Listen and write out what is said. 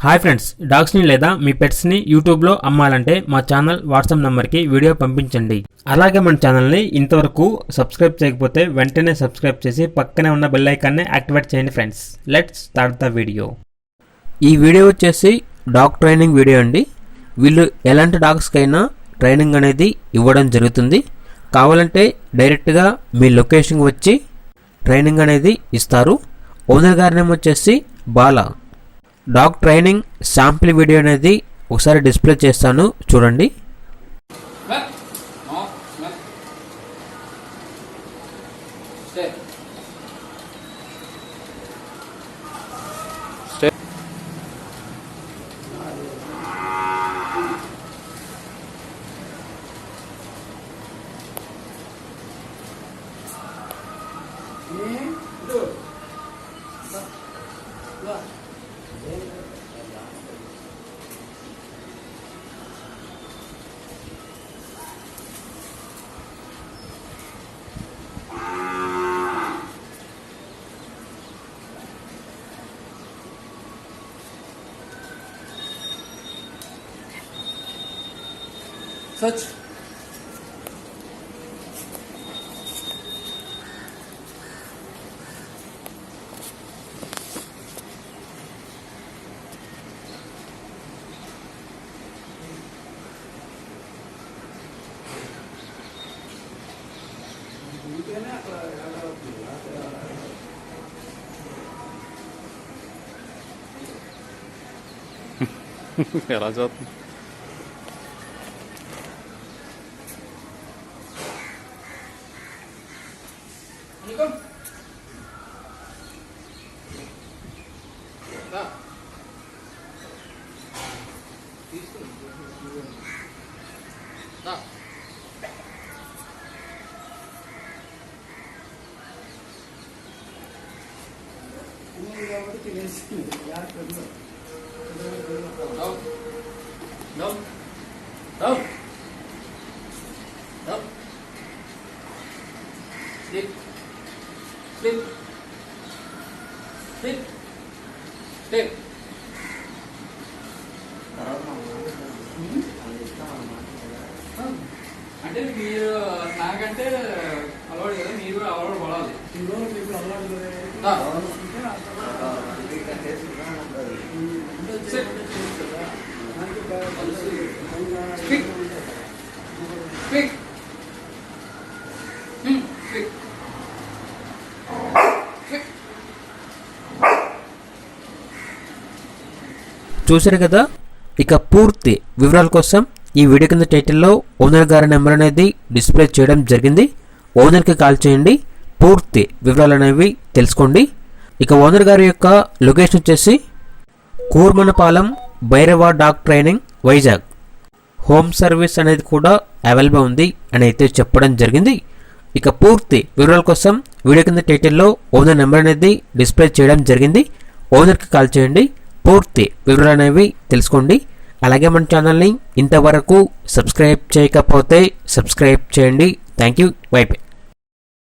Hi friends, డాగ్స్ని లేదా మీ పెట్స్ని యూట్యూబ్లో అమ్మాలంటే మా ఛానల్ వాట్సాప్ నెంబర్కి వీడియో పంపించండి. అలాగే మన ఛానల్ని ఇంతవరకు సబ్స్క్రైబ్ చేయకపోతే వెంటనే సబ్స్క్రైబ్ చేసి పక్కనే ఉన్న బెల్ ఐకాన్ని యాక్టివేట్ చేయండి friends. Let's start the video. ఈ వీడియో వచ్చేసి డాగ్ ట్రైనింగ్ వీడియో అండి. వీళ్ళు ఎలాంటి డాగ్స్కైనా ట్రైనింగ్ అనేది ఇవ్వడం జరుగుతుంది. కావాలంటే డైరెక్ట్గా మీ లొకేషన్కి వచ్చి ట్రైనింగ్ అనేది ఇస్తారు. ఓనర్ గారి నేమ్ వచ్చేసి Bala. Dog training sample video అనేది ఒకసారి డిస్ప్లే చేస్తాను, చూడండి. Such ఎలా చదువుతుంది? అంటే మీరు నాకంటే అలవాటు కదా, మీరు కూడా అలవాటు పడాలి. చూసారు కదా. ఇక పూర్తి వివరాల కోసం ఈ వీడియో కింద టైటిల్లో ఓనర్ గారి నెంబర్ అనేది డిస్ప్లే చేయడం జరిగింది. ఓనర్కి కాల్ చేయండి, పూర్తి వివరాలు అనేవి తెలుసుకోండి. ఇక ఓనర్ గారి యొక్క లొకేషన్ వచ్చేసి Kurmanapalem Bhairava dog training, Vizag. Home service అనేది కూడా అవైలబుల్ ఉంది అని అయితే చెప్పడం జరిగింది. ఇక పూర్తి వివరాల కోసం వీడియో కింద టైటిల్లో ఓనర్ నెంబర్ అనేది డిస్ప్లే చేయడం జరిగింది. ఓనర్కి కాల్ చేయండి, పూర్తి వివరాలు అనేవి తెలుసుకోండి. అలాగే మన ఛానల్ని ఇంతవరకు సబ్స్క్రైబ్ చేయకపోతే సబ్స్క్రైబ్ చేయండి. Thank you. By by.